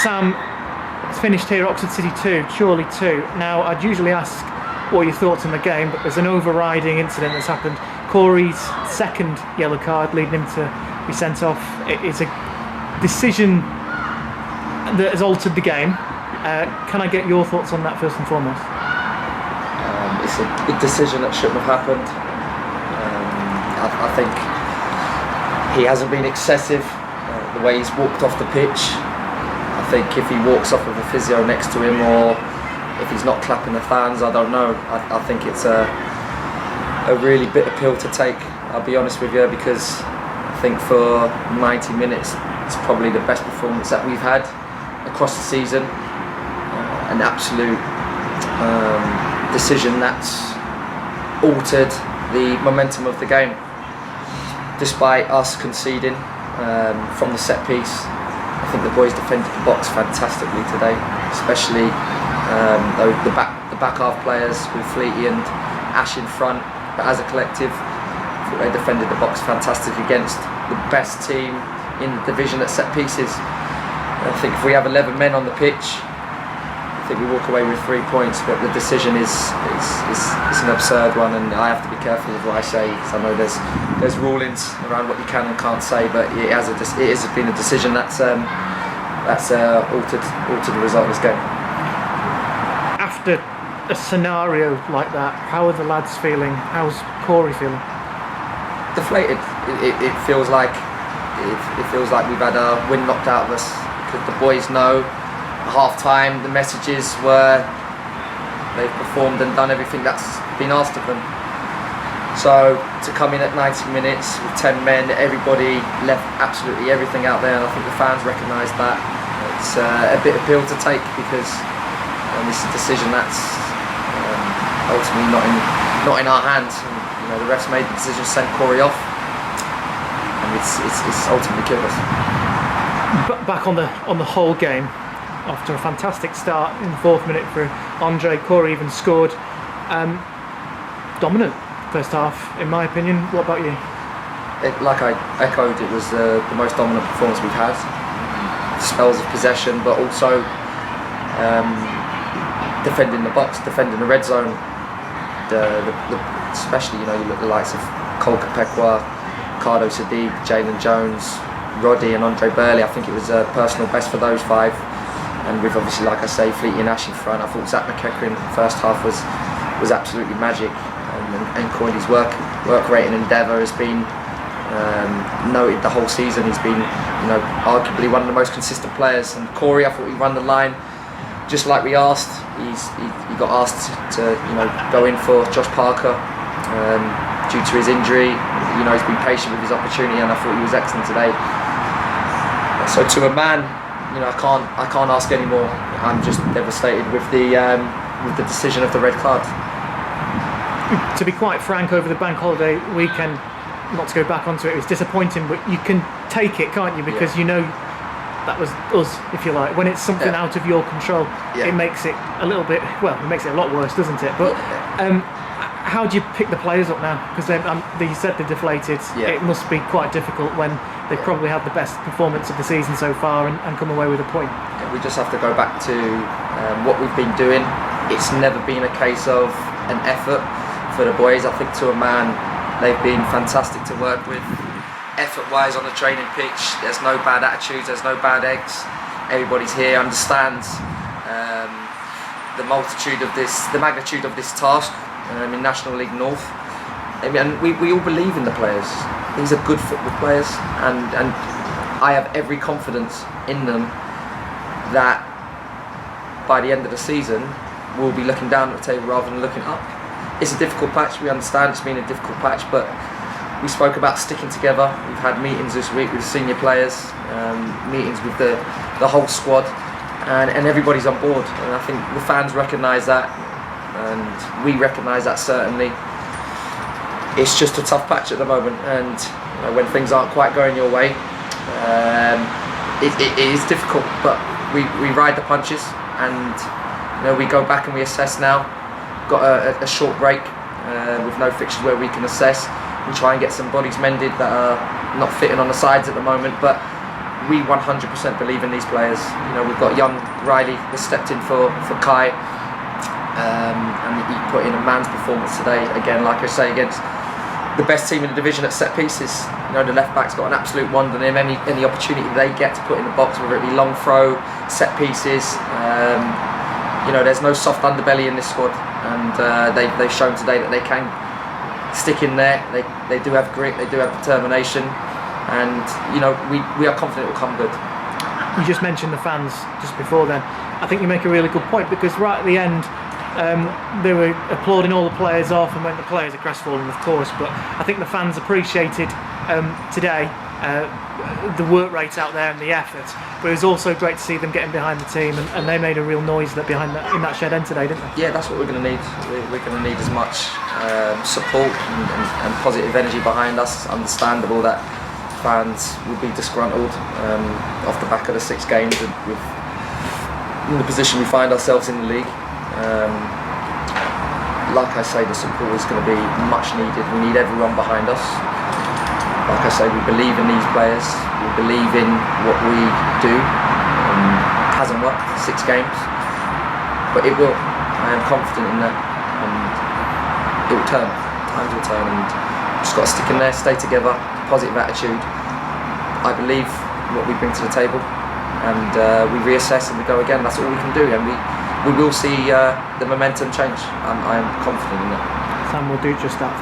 Sam, it's finished here, Oxford City 2, Chorley 2. Now, I'd usually ask what are your thoughts on the game, but there's an overriding incident that's happened. Corey's second yellow card, leading him to be sent off. It's a decision that has altered the game. Can I get your thoughts on that first and foremost? It's a big decision that shouldn't have happened. I think he hasn't been excessive the way he's walked off the pitch. I think if he walks off with a physio next to him, or if he's not clapping the fans, I don't know. I think it's a really bitter pill to take, I'll be honest with you, because I think for 90 minutes it's probably the best performance that we've had across the season. An absolute decision that's altered the momentum of the game. Despite us conceding from the set piece, I think the boys defended the box fantastically today, especially the back half players with Fleety and Ash in front. But as a collective, I thought they defended the box fantastically against the best team in the division at set pieces. I think if we have 11 men on the pitch, I think we walk away with 3 points. But the decision is an absurd one, and I have to be careful with what I say, because I know there's rulings around what you can and can't say. But it has been a decision that's altered the result of this game. After a scenario like that, how are the lads feeling? How's Corey feeling? Deflated. It feels like we've had a wind knocked out of us, because the boys know at half time the messages were they've performed and done everything that's been asked of them. So to come in at 90 minutes with 10 men, everybody left absolutely everything out there, and I think the fans recognise that. It's a bit of pill to take, because this is a decision that's ultimately not in our hands. And, the refs made the decision to send Corey off, and it's ultimately killed us. But back on the whole game, after a fantastic start in the 4th minute for Andre, Corey even scored. Dominant first half, in my opinion. What about you? Like I echoed, it was the most dominant performance we've had. Spells of possession, but also defending the box, defending the red zone. Especially, you look at the likes of Cole Kapekwa, Cardo Sadiq, Jalen Jones, Roddy and Andre Burley. I think it was a personal best for those 5. And with, obviously, like I say, Fleety and Ash in front. I thought Zach McEachran in the first half was absolutely magic. And Corey's work rate and endeavour has been noted the whole season. He's been, arguably one of the most consistent players. And Corey, I thought he ran the line just like we asked. He got asked to go in for Josh Parker due to his injury. He's been patient with his opportunity, and I thought he was excellent today. So to a man, I can't ask any more. I'm just devastated with the decision of the red card. To be quite frank, over the bank holiday weekend, not to go back onto it, was disappointing, but you can take it, can't you? Because that was us, if you like. When it's something out of your control, it makes it a little bit, it makes it a lot worse, doesn't it? But how do you pick the players up now? Because you said they're deflated. It must be quite difficult when they've probably had the best performance of the season so far and come away with a point. We just have to go back to what we've been doing. It's never been a case of an effort for the boys. I think to a man, they've been fantastic to work with. Effort-wise on the training pitch, there's no bad attitudes, there's no bad eggs. Everybody's here, understands the magnitude of this task in National League North. And we all believe in the players. These are good football players, and I have every confidence in them that by the end of the season we'll be looking down at the table rather than looking up. It's a difficult patch, we understand it's been a difficult patch, but we spoke about sticking together. We've had meetings this week with senior players, meetings with the whole squad, and everybody's on board. And I think the fans recognise that, and we recognise that certainly. It's just a tough patch at the moment, and when things aren't quite going your way, it is difficult. But we ride the punches, and we go back and we assess now. Got a short break with no fixtures where we can assess and try and get some bodies mended that are not fitting on the sides at the moment. But we 100% believe in these players. You know, we've got young Riley that stepped in for Kai, and he put in a man's performance today. Again, like I say, against the best team in the division at set pieces. You know, the left back's got an absolute wonder in him. Any opportunity they get to put in the box, whether it be long throw, set pieces. You know, there's no soft underbelly in this squad, and they've shown today that they can stick in there. They do have grit, they do have determination, and you know, we are confident it will come good. You just mentioned the fans just before then. I think you make a really good point, because right at the end they were applauding all the players off, and when the players are crestfallen, of course, but I think the fans appreciated today the work rate out there and the effort, but it was also great to see them getting behind the team, and they made a real noise in that shed end today, didn't they? Yeah, that's what we're going to need. We're going to need as much support and positive energy behind us. It's understandable that fans will be disgruntled off the back of the 6 games with in the position we find ourselves in the league. Like I say, the support is going to be much needed. We need everyone behind us. Like I say, we believe in these players. We believe in what we do. It hasn't worked 6 games, but it will. I am confident in that, and it will turn. Times will turn, and just got to stick in there, stay together, positive attitude. I believe what we bring to the table, and we reassess and we go again. That's all we can do, and we will see the momentum change. I am confident in that. Sam will do just that.